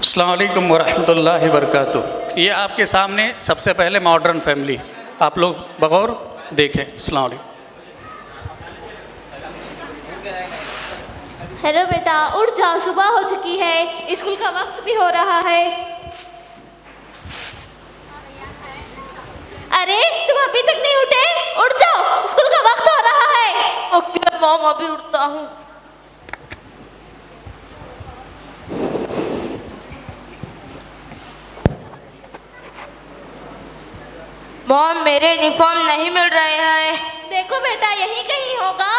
अस्सलाम वालेकुम वरहमतुल्लाहि वबरकातुह। ये आपके सामने सबसे पहले मॉडर्न फैमिली, आप लोग बगौर देखें। अस्सलाम वालेकुम। हेलो बेटा, उठ जाओ, सुबह हो चुकी है, स्कूल का वक्त भी हो रहा है। अरे तुम अभी तक नहीं उठे? उठ जाओ, स्कूल का वक्त हो रहा है। ओके मॉम, अभी उठता हूँ। मॉम, मेरे यूनिफॉर्म नहीं मिल रहे हैं। देखो बेटा, यहीं कहीं होगा।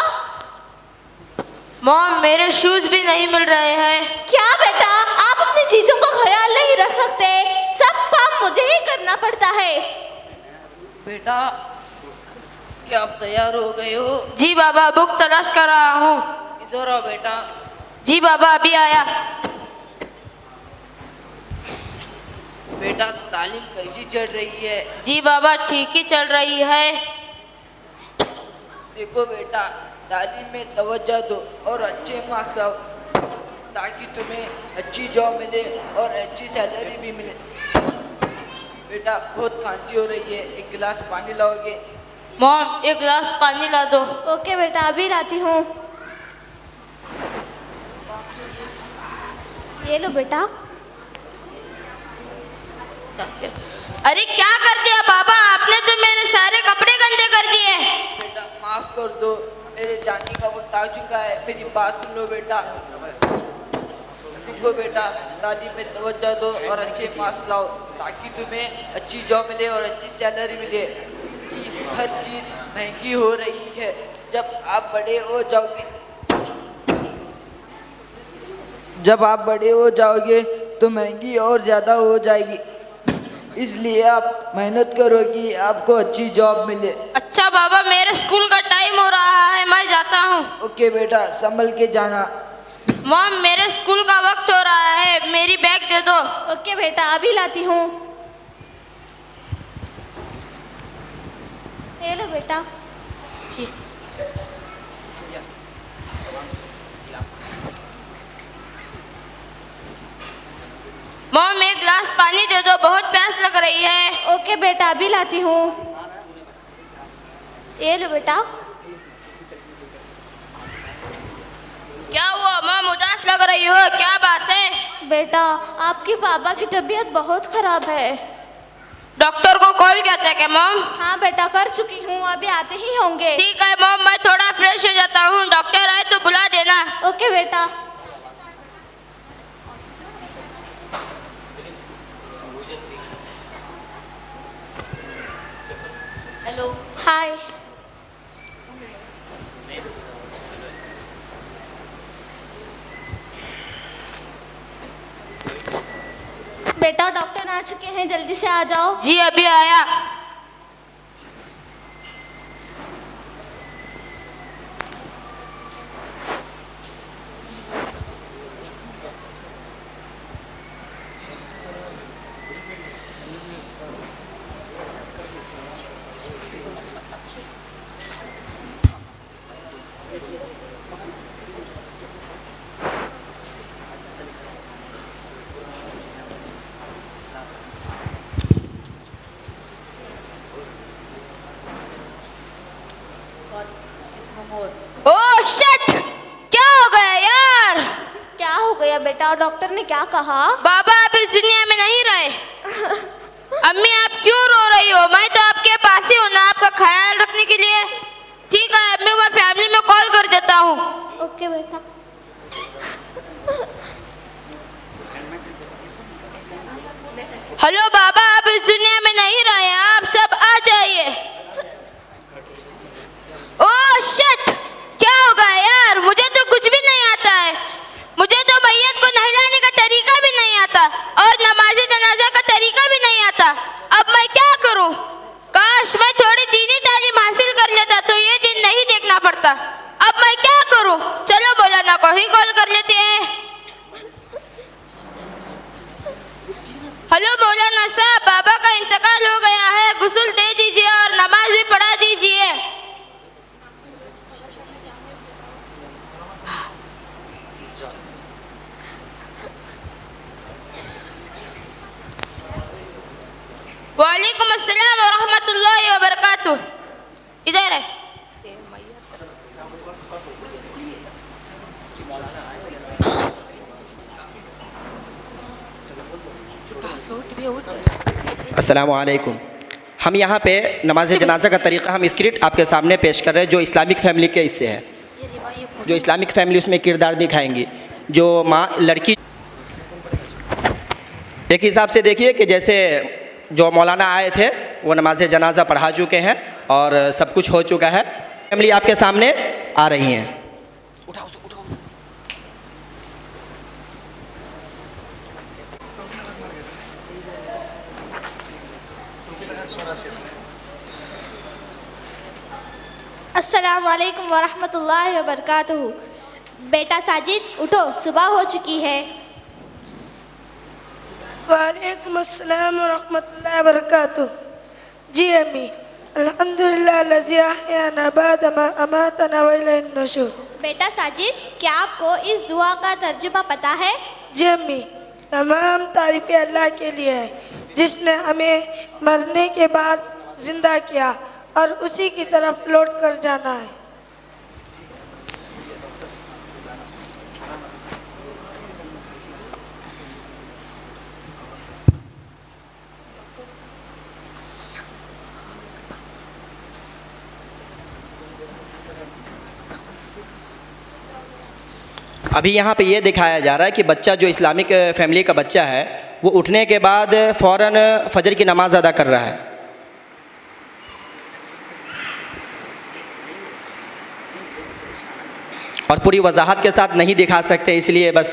मॉम, मेरे शूज भी नहीं मिल रहे हैं। क्या बेटा, आप अपनी चीजों का ख्याल नहीं रख सकते? सब काम मुझे ही करना पड़ता है। बेटा, क्या आप तैयार हो गए हो? जी बाबा, बुक तलाश कर रहा हूँ। इधर आओ बेटा। जी बाबा, अभी आया। बेटा, तालीम कैसी चल रही है? जी बाबा, ठीक ही चल रही है। देखो बेटा, तालीम में तवज्जो दो और अच्छे मार्क्स लाओ ताकि तुम्हें अच्छी जॉब मिले और अच्छी सैलरी भी मिले। बेटा, बहुत खांसी हो रही है, एक गिलास पानी लाओगे? मॉम, एक गिलास पानी ला दो। ओके बेटा, अभी लाती हूँ। ये लो बेटा। अरे क्या कर दिया बाबा, आपने तो मेरे सारे कपड़े गंदे कर दिए। बेटा, माफ कर दो, मेरे जाने का वक्त आ चुका है, मेरी बात सुन लो बेटा। देखो बेटा, तालीम में तवज्जो दो और अच्छे मार्क्स लाओ ताकि तुम्हें अच्छी जॉब मिले और अच्छी सैलरी मिले, क्योंकि हर चीज़ महंगी हो रही है। जब आप बड़े हो जाओगे तो महंगी और ज़्यादा हो जाएगी, इसलिए आप मेहनत करो कि आपको अच्छी जॉब मिले। अच्छा बाबा, मेरे स्कूल का टाइम हो रहा है, मैं जाता हूँ। ओके बेटा, संभल के जाना। मॉम, मेरे स्कूल का वक्त हो रहा है, मेरी बैग दे दो। ओके बेटा, अभी लाती हूँ। ये लो बेटा। जी। मॉम, एक गिलास पानी दे दो, बहुत प्यास लग रही है। ओके बेटा, अभी लाती हूँ। ये लो बेटा। क्या हुआ मॉम, उदास लग रही हो, क्या बात है? बेटा, आपके पापा की तबीयत बहुत खराब है। डॉक्टर को कॉल किया था क्या मॉम? हाँ बेटा, कर चुकी हूँ, अभी आते ही होंगे। ठीक है मॉम, मैं थोड़ा फ्रेश हो जाता हूँ, डॉक्टर आए तो बुला देना। ओके बेटा। हेलो। हाय। बेटा, डॉक्टर आ चुके हैं, जल्दी से आ जाओ। जी अभी आया। ओह शिट, क्या हो गया यार? क्या हो गया बेटा, डॉक्टर ने क्या कहा? बाबा, आप इस दुनिया में नहीं रहे। अम्मी, आप क्यों रो रही हो? मैं तो आपके पास ही हूँ ना, आपका ख्याल रखने के लिए। ठीक है अम्मी, मैं फैमिली में कॉल कर देता हूँ। ओके बेटा। हेलो बाबा, आप इस दुनिया में नहीं नहीं रहे, आप सब आ जाइए। ओह शिट, क्या हो गया यार, मुझे तो कुछ भी नहीं आता है। मुझे तो मैयत को नहलाने का तरीका भी नहीं आता और नमाज़े जनाजा का तरीका भी नहीं आता। अब मैं क्या करूं? काश मैं थोड़ी दीनी तालीम हासिल कर लेता तो ये दिन नहीं देखना पड़ता। अब मैं क्या करूं? चलो मौलाना को ही कॉल कर लेते हैं। हेलो मौलाना साहब, बाबा का इंतकाल हो गया है, गुस्ल दे दीजिए और नमाज भी पढ़ा दीजिए। वालेकुम अस्सलाम व रहमतुल्लाहि व बरकातुह। इधर है। अस्सलामुअलैकुम। हम यहाँ पे नमाज जनाजा का तरीक़ा हम स्क्रिप्ट आपके सामने पेश कर रहे हैं, जो इस्लामिक फैमिली के इससे है, जो इस्लामिक फैमिली उसमें किरदार दिखाएंगी। जो माँ लड़की एक हिसाब से देखिए कि जैसे जो मौलाना आए थे वो नमाज जनाजा पढ़ा चुके हैं और सब कुछ हो चुका है। फैमिली आपके सामने आ रही हैं। अस्सलाम वालेकुम वरहमतुल्लाहि वबरकातुहू। बेटा साजिद उठो, सुबह हो चुकी है। वालेकुम अस्सलाम वरहमतुल्लाहि वबरकातुहू। जी अम्मी, अल्हम्दुलिल्लाह लज़ी अहयाना बाद मा अमातना व इलैहिन नुशूर। बेटा साजिद, क्या आपको इस दुआ का तर्जुमा पता है? जी अम्मी, तमाम तारीफ़ें अल्लाह के लिए है जिसने हमें मरने के बाद ज़िंदा किया और उसी की तरफ लौट कर जाना है। अभी यहाँ पे ये दिखाया जा रहा है कि बच्चा जो इस्लामिक फैमिली का बच्चा है वो उठने के बाद फ़ौरन फजर की नमाज़ अदा कर रहा है। और पूरी वजाहत के साथ नहीं दिखा सकते, इसलिए बस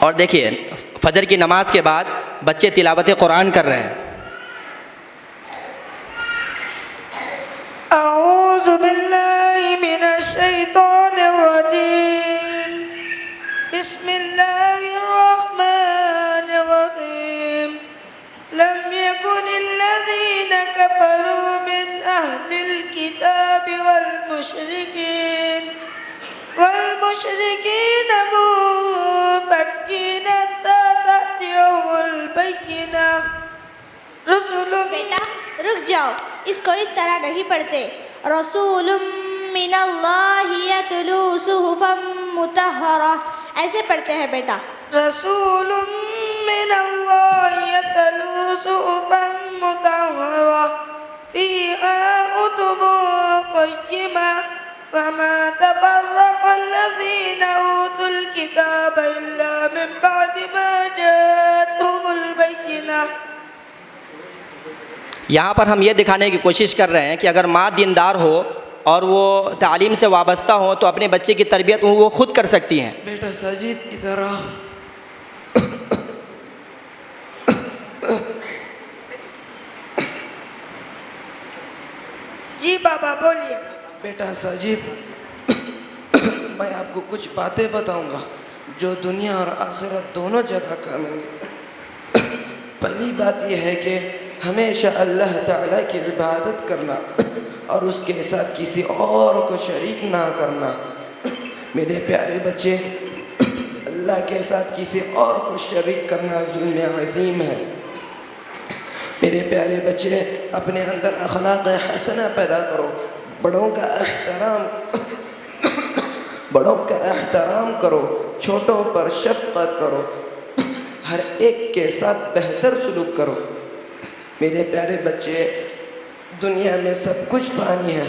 और देखिए फजर की नमाज के बाद बच्चे तिलावत कुरान कर रहे हैं। अऊज़ु बिल्लाहि मिनश शैतानिर रजीम। बिस्मिल्लाहिर रहमानिर रहीम। लम यकुनिल लज़ीना कफ़रू मिन अहलिल किताबि वल मुशरिकीन मुफ़क्कीन हत्ता तअतियहुमुल बय्यिना। बेटा रुक जाओ, इसको इस तरह नहीं पढ़ते। रसूलुम मिनल्लाहि यतलू सुहुफम मुतहहरा, ऐसे पढ़ते हैं बेटा। रसूलुम मिनल्लाहि यतलू सुहुफम मुतहहरा फ़ीहा कुतुबुन क़य्यिमा वमा तफ़र्रक़ल्लज़ीना ऊतुल किताब इल्ला मिन बअदि मा जाअतहुमुल बय्यिना। यहाँ पर हम ये दिखाने की कोशिश कर रहे हैं कि अगर माँ दीनदार हो और वो तालीम से वाबस्ता हो तो अपने बच्चे की तरबियत वो खुद कर सकती हैं। बेटा साजिद इधर आ। जी बाबा बोलिए। बेटा साजिद, मैं आपको कुछ बातें बताऊंगा जो दुनिया और आखिरत दोनों जगह काम आएंगे। पहली बात यह है कि हमेशा अल्लाह ताला की इबादत करना और उसके साथ किसी और को शरीक ना करना। मेरे प्यारे बच्चे, अल्लाह के साथ किसी और को शरीक करना जुल्म अज़ीम है। मेरे प्यारे बच्चे, अपने अंदर अखलाक हसना पैदा करो, बड़ों का एहतराम करो, छोटों पर शफ़क़त करो, हर एक के साथ बेहतर सलूक करो। मेरे प्यारे बच्चे, दुनिया में सब कुछ फ़ानी है,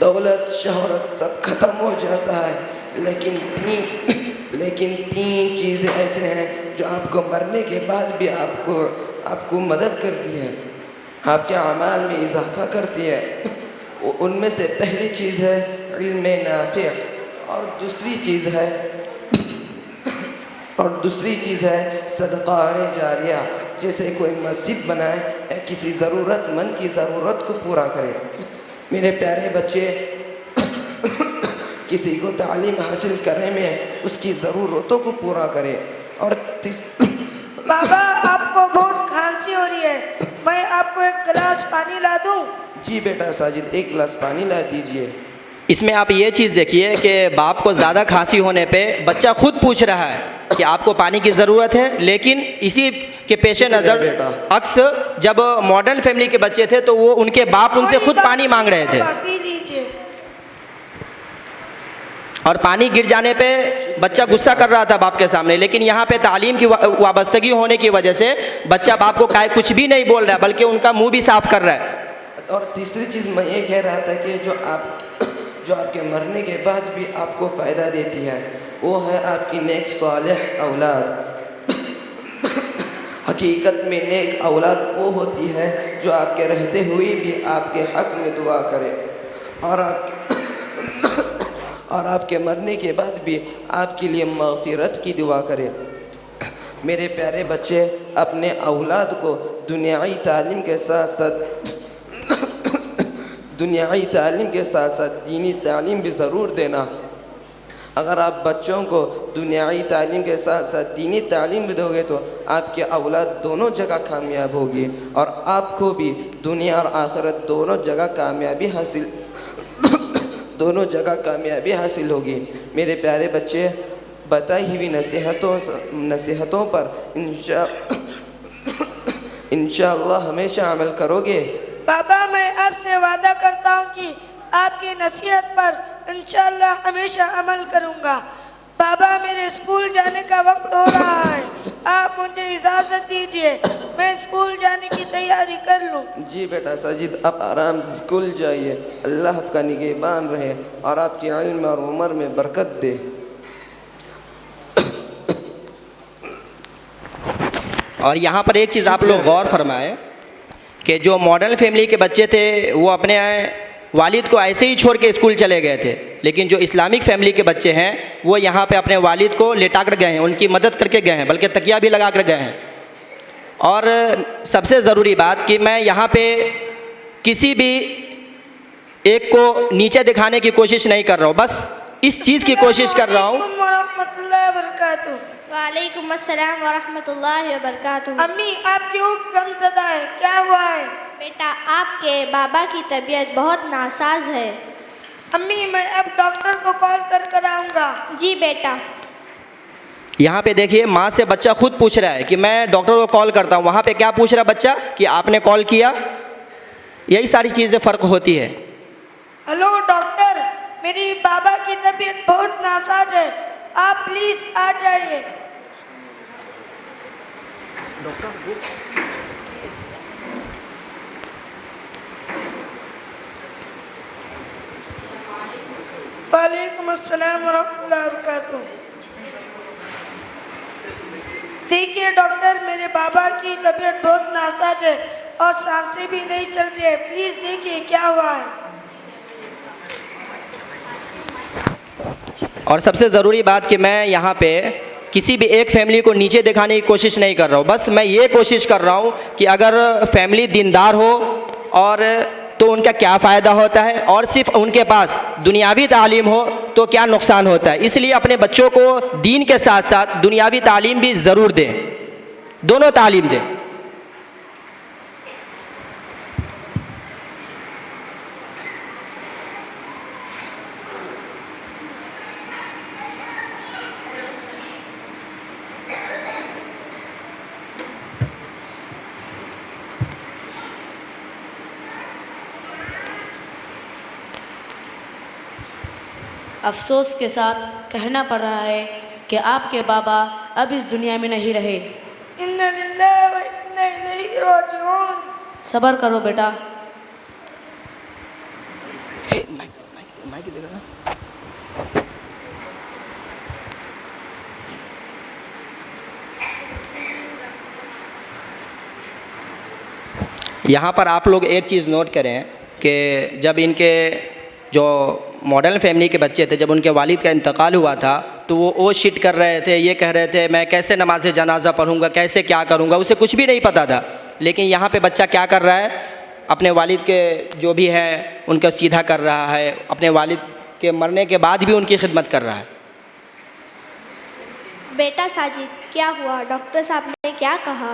दौलत शोहरत सब ख़त्म हो जाता है, लेकिन तीन चीज़ें ऐसे हैं जो आपको मरने के बाद भी आपको मदद करती है, आपके अमाल में इजाफ़ा करती है। उनमें से पहली चीज़ है इल्म नाफ़िअ, और दूसरी चीज़ है सदक़ा जारिया, जैसे कोई मस्जिद बनाए या किसी ज़रूरतमंद की ज़रूरत को पूरा करे। मेरे प्यारे बच्चे, किसी को तालीम हासिल करने में उसकी ज़रूरतों को पूरा करे। और बाबा आपको बहुत खांसी हो रही है, मैं आपको एक गिलास पानी ला दूं? जी बेटा साजिद, एक गिलास पानी ला दीजिए। इसमें आप ये चीज़ देखिए कि बाप को ज़्यादा खांसी होने पे बच्चा खुद पूछ रहा है कि आपको पानी की ज़रूरत है, लेकिन इसी के पेश नज़र अक्सर जब मॉडर्न फैमिली के बच्चे थे तो वो उनके बाप उनसे खुद पानी मांग रहे थे, पी लीजिए। और पानी गिर जाने पे बच्चा गुस्सा कर रहा था बाप के सामने। लेकिन यहाँ पे तालीम की वाबस्तगी होने की वजह से बच्चा बाप को कुछ भी नहीं बोल रहा है, बल्कि उनका मुंह भी साफ कर रहा है। और तीसरी चीज़ मैं ये कह रहा था कि जो आपके मरने के बाद भी आपको फ़ायदा देती है, वो है आपकी नेक सालिह औलाद। हकीकत में नेक औलाद वो होती है जो आपके रहते हुए भी आपके हक़ में दुआ करे, और आपके मरने के बाद भी आपके लिए मग़फ़िरत की दुआ करे। मेरे प्यारे बच्चे, अपने औलाद को दुनियाई तालीम के साथ साथ दीनी तालीम भी ज़रूर देना। अगर आप बच्चों को दुनियाई तालीम के साथ साथ दीनी तालीम भी दोगे तो आपके औलाद दोनों जगह कामयाब होगी, और आपको भी दुनिया और आखिरत दोनों जगह कामयाबी हासिल होगी। मेरे प्यारे बच्चे, बताई हुई नसीहतों पर इंशाअल्लाह हमेशा अमल करोगे। बाबा मैं आपसे वादा करता हूँ कि आपकी नसीहत पर इंशाअल्लाह हमेशा अमल करूँगा। बाबा मेरे स्कूल जाने का वक्त हो रहा है, आप मुझे इजाज़त दीजिए, मैं स्कूल जाने की तैयारी कर लूँ। जी बेटा साजिद, आप आराम से स्कूल जाइए। अल्लाह आपका निगहबान रहे और आपकी इल्म और उम्र में बरकत दे। और यहाँ पर एक चीज़ आप लोग गौर फरमाएं कि जो मॉडर्न फैमिली के बच्चे थे वो अपने वालिद को ऐसे ही छोड़ के स्कूल चले गए थे, लेकिन जो इस्लामिक फैमिली के बच्चे हैं वो यहाँ पे अपने वालिद को लेटा कर गए हैं, उनकी मदद करके गए हैं, बल्कि तकिया भी लगा कर गए हैं। और सबसे ज़रूरी बात कि मैं यहाँ पे किसी भी एक को नीचे दिखाने की कोशिश नहीं कर रहा हूँ, बस इस चीज़ की कोशिश कर रहा हूँ। वालेकुम अस्सलाम वरहमतुल्लाहि वबरकातुहू। अम्मी आप क्यों गमज़दा है, क्या हुआ है? बेटा आपके बाबा की तबीयत बहुत नासाज है। अम्मी मैं अब डॉक्टर को कॉल कर आऊँगा। जी बेटा। यहाँ पे देखिए माँ से बच्चा खुद पूछ रहा है कि मैं डॉक्टर को कॉल करता हूँ, वहाँ पे क्या पूछ रहा है बच्चा कि आपने कॉल किया। यही सारी चीज़ें फ़र्क होती है। हेलो डॉक्टर, मेरी बाबा की तबीयत बहुत नासाज है, आप प्लीज़ आ जाइए। वालेकुम अस्सलाम वरहमतुल्लाहि वबरकातुहू। देखिए डॉक्टर, मेरे बाबा की तबीयत बहुत नासाज है और सांसें भी नहीं चल रही है, प्लीज़ देखिए क्या हुआ है। और सबसे ज़रूरी बात कि मैं यहाँ पे किसी भी एक फैमिली को नीचे दिखाने की कोशिश नहीं कर रहा हूँ, बस मैं ये कोशिश कर रहा हूँ कि अगर फैमिली दीनदार हो और तो उनका क्या फ़ायदा होता है, और सिर्फ उनके पास दुनियावी तालीम हो तो क्या नुकसान होता है। इसलिए अपने बच्चों को दीन के साथ साथ दुनियावी तालीम भी ज़रूर दें, दोनों तालीम दें। अफसोस के साथ कहना पड़ रहा है कि आपके बाबा अब इस दुनिया में नहीं रहे। इन्ना लिल्लाहि व इन्ना इलैहि राजिऊन। सब्र करो बेटा। यहाँ पर आप लोग एक चीज़ नोट करें कि जब इनके जो मॉडर्न फैमिली के बच्चे थे, जब उनके वालिद का इंतकाल हुआ था तो वो शिट कर रहे थे, ये कह रहे थे मैं कैसे नमाज जनाजा पढ़ूंगा, कैसे क्या करूंगा, उसे कुछ भी नहीं पता था। लेकिन यहाँ पे बच्चा क्या कर रहा है, अपने वालिद के जो भी है उनका सीधा कर रहा है, अपने वालिद के मरने के बाद भी उनकी खिदमत कर रहा है। बेटा साजिद, क्या हुआ? डॉक्टर साहब ने क्या कहा?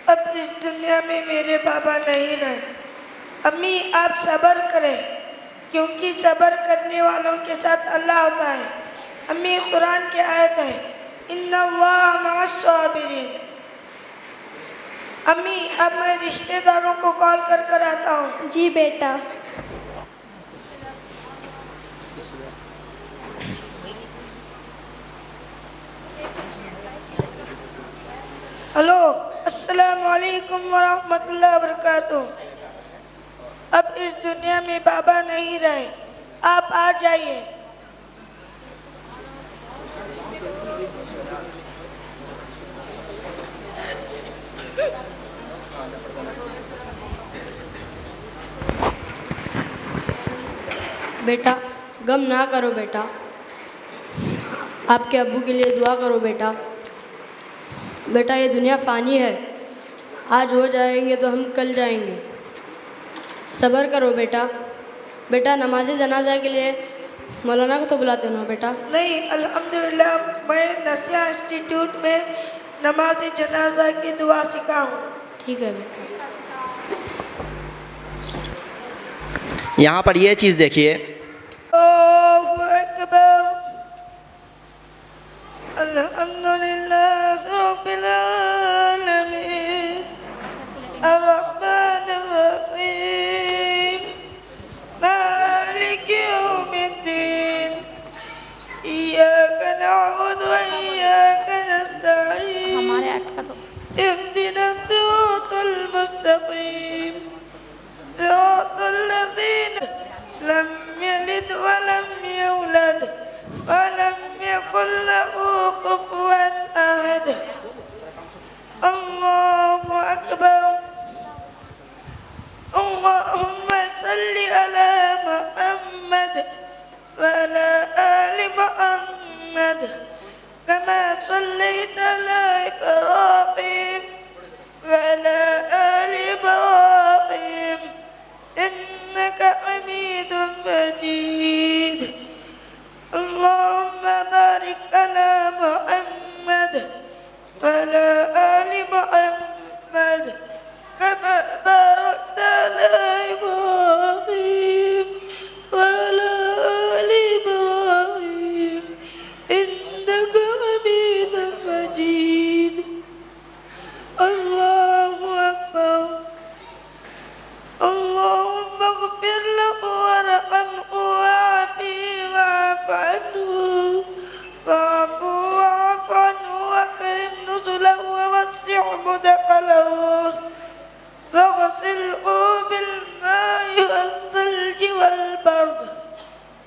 अब इस दुनिया में मेरे बाबा नहीं रहे। अम्मी आप सब्र करें, क्योंकि सब्र करने वालों के साथ अल्लाह होता है। अम्मी कुरान की आयत है, इन्नल्लाह मअस-साबिरीन। अम्मी अब मैं रिश्तेदारों को कॉल कर कर आता हूँ। जी बेटा। हेलो, अस्सलामु अलैकुम वरहमतुल्लाहि वबरकातुहू। अब इस दुनिया में बाबा नहीं रहे, आप आ जाइए। बेटा गम ना करो बेटा, आपके अब्बू के लिए दुआ करो बेटा। बेटा ये दुनिया फ़ानी है, आज हो जाएंगे तो हम कल जाएंगे। सब्र करो बेटा। बेटा नमाज जनाजा के लिए मौलाना को तो बुलाते हो ना बेटा? नहीं, अल्हम्दुलिल्लाह मैं नसिया इंस्टीट्यूट में नमाज जनाजा की दुआ सीखा हूँ। ठीक है बेटा। यहाँ पर ये चीज़ देखिए, अल्लाहु अकबर, अल्हम्दुलिल्लाह रब्बिल आलमीन, अर्रहमानिर रहीम, मालिक यौमिद्दीन, इय्याका नअबुदु व इय्याका नस्तईन, इहदिनस सिरातल मुस्तकीम, सिरातल लज़ीना लम यलिद व लम यूलद व लम यकुल लहू कुफुवन अहद। अल्लाहु अकबर। अल्लाहुम्मा सल्लि अला मुहम्मद व अला आलि मुहम्मद कमा सल्लैता अला इब्राहीम व अला आलि इब्राहीम इन्नका हमीदुम मजीद। अल्लाहुम्मा बारिक अला मुहम्मद व अला आलि मुहम्मद कमा बारकता अला इब्राहीम व अला आलि इब्राहीम इन्नका हमीदुम मजीद। अल्लाहु अकबर। अल्लाहुम्मा इग़फिर लहू वरहमहू वआफ़िही वअफ़ अन्हु वअकरिम नुज़ुलहू ववस्सिअ मुदख़लहू वग़सिलहू बिल्माइ वस्सल्जि वल्बर्द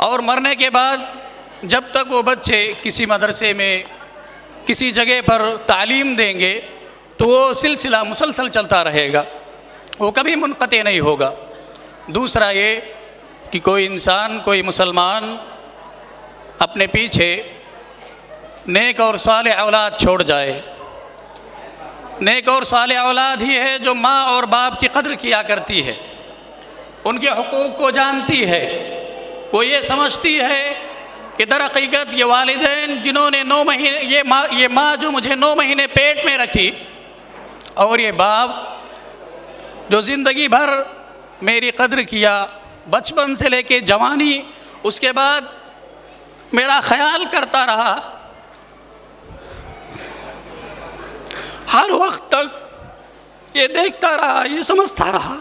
और मरने के बाद जब तक वो बच्चे किसी मदरसे में किसी जगह पर तालीम देंगे तो वो सिलसिला मुसलसल चलता रहेगा, वो कभी मुनक़ते नहीं होगा। दूसरा ये कि कोई इंसान, कोई मुसलमान अपने पीछे नेक और सालेह औलाद छोड़ जाए, नेक और सालेह औलाद ही है जो माँ और बाप की कद्र किया करती है, उनके हुकूक़ को जानती है। वो ये समझती है कि दर हकीकत ये वालिदैन जिन्होंने 9 महीने, ये माँ जो मुझे 9 महीने पेट में रखी, और ये बाप जो ज़िंदगी भर मेरी कद्र किया, बचपन से लेके जवानी, उसके बाद मेरा ख्याल करता रहा, हर वक्त तक ये देखता रहा, ये समझता रहा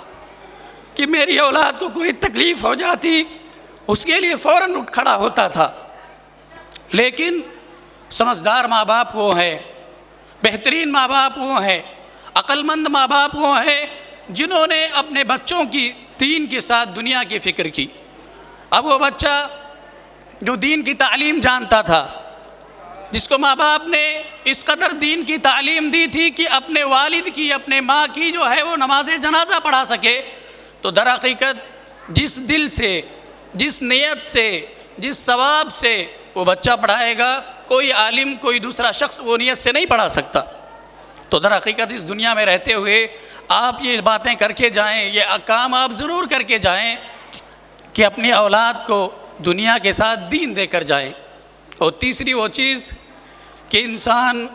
कि मेरी औलाद को कोई तकलीफ़ हो जाती, उसके लिए फ़ौरन उठ खड़ा होता था। लेकिन समझदार माँ बाप वो हैं, बेहतरीन माँ बाप वो हैं, अक्लमंद माँ बाप वो हैं जिन्होंने अपने बच्चों की दीन के साथ दुनिया की फ़िक्र की। अब वो बच्चा जो दीन की तालीम जानता था, जिसको माँ बाप ने इस कदर दीन की तालीम दी थी कि अपने वालिद की, अपने माँ की जो है वो नमाज जनाजा पढ़ा सके, तो दर हकीकत जिस दिल से, जिस नीयत से, जिस सवाब से वो बच्चा पढ़ाएगा, कोई आलिम, कोई दूसरा शख्स वो नीयत से नहीं पढ़ा सकता। तो दर हकीकत इस दुनिया में रहते हुए आप ये बातें करके जाएं, ये काम आप ज़रूर करके जाएं कि अपनी औलाद को दुनिया के साथ दीन देकर जाएं। और तीसरी वो चीज़ कि इंसान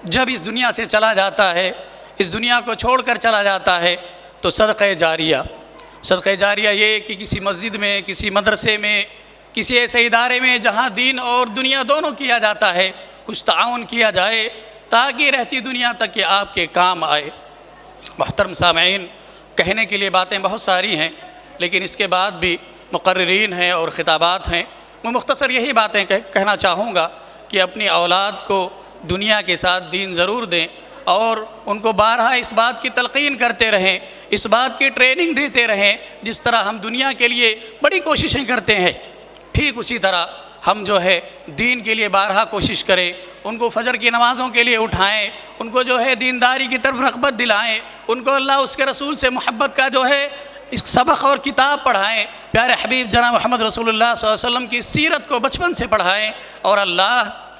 जब इस दुनिया से चला जाता है, इस दुनिया को छोड़कर चला जाता है, तो सदक़े जारिया, सदक़े जारिया ये कि किसी मस्जिद में, किसी मदरसे में, किसी ऐसे इदारे में जहाँ दीन और दुनिया दोनों किया जाता है, कुछ ताउन किया जाए ताकि रहती दुनिया तक ये आपके काम आए। मोहतरम सामईन, कहने के लिए बातें बहुत सारी हैं, लेकिन इसके बाद भी मुक़र्रिरीन हैं और ख़िताबात हैं। मैं मुख्तसर यही बातें कहना चाहूँगा कि अपनी औलाद को दुनिया के साथ दीन ज़रूर दें और उनको बारहा इस बात की तलक़ीन करते रहें, इस बात की ट्रेनिंग देते रहें, जिस तरह हम दुनिया के लिए बड़ी कोशिशें करते हैं, ठीक उसी तरह हम जो है दीन के लिए बारहा कोशिश करें। उनको फ़जर की नमाज़ों के लिए उठाएं, उनको जो है दीनदारी की तरफ रग़बत दिलाएं, उनको अल्लाह उसके रसूल से मोहब्बत का जो है इस सबक और किताब पढ़ाएं, प्यारे हबीब जनाब मोहम्मद रसूलुल्लाह सल्लल्लाहु अलैहि वसल्लम की सीरत को बचपन से पढ़ाएं और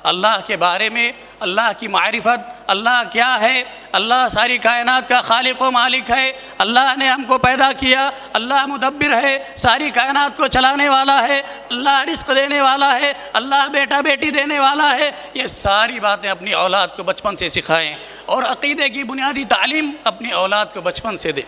अल्लाह के बारे में, अल्लाह की मारिफत, अल्लाह क्या है, अल्लाह सारी कायनात का खालिक व मालिक है, अल्लाह ने हमको पैदा किया, अल्लाह मुदब्बिर है, सारी कायनात को चलाने वाला है, अल्लाह रिस्क देने वाला है, अल्लाह बेटा बेटी देने वाला है। ये सारी बातें अपनी औलाद को बचपन से सिखाएं और अक़ीदे की बुनियादी तालीम अपनी औलाद को बचपन से दें।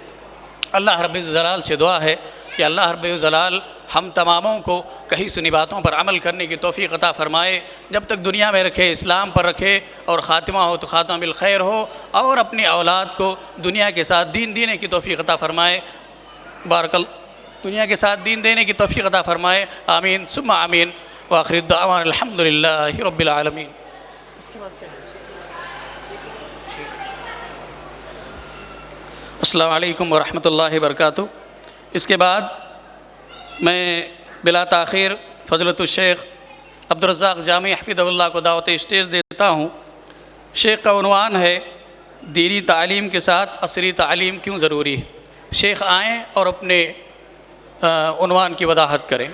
अल्लाह रब्बुल जलाल से दुआ है कि अल्लाह रब्बुल जलाल हम तमामों को कही सुनी बातों पर अमल करने की तौफ़ीक़ अता फ़रमाए, जब तक दुनिया में रखे इस्लाम पर रखे और ख़ातिमा हो तो ख़ातिमा बिल खैर हो, और अपनी औलाद को दुनिया के साथ दीन देने की तौफ़ीक़ अता फ़रमाए। बारकल दुनिया के साथ दीन देने की तौफ़ीक़ अता फ़रमाए। आमीन सुम्मा आमीन। व आखिर दुआ अल्हम्दुलिल्लाहि रब्बिल आलमीन। अस्सलामु अलैकुम व रहमतुल्लाहि व बरकातुहू। इसके बाद मैं बिला ताख़ीर फ़ज़लतुल शेख अब्दुर्रज़्ज़ाक़ जामी हफ़िज़हुल्लाह को दावत स्टेज देता हूँ। शेख का उन्वान है दीनी तालीम के साथ असरी तालीम क्यों ज़रूरी है। शेख आएँ और अपने उन्वान की वजाहत करें।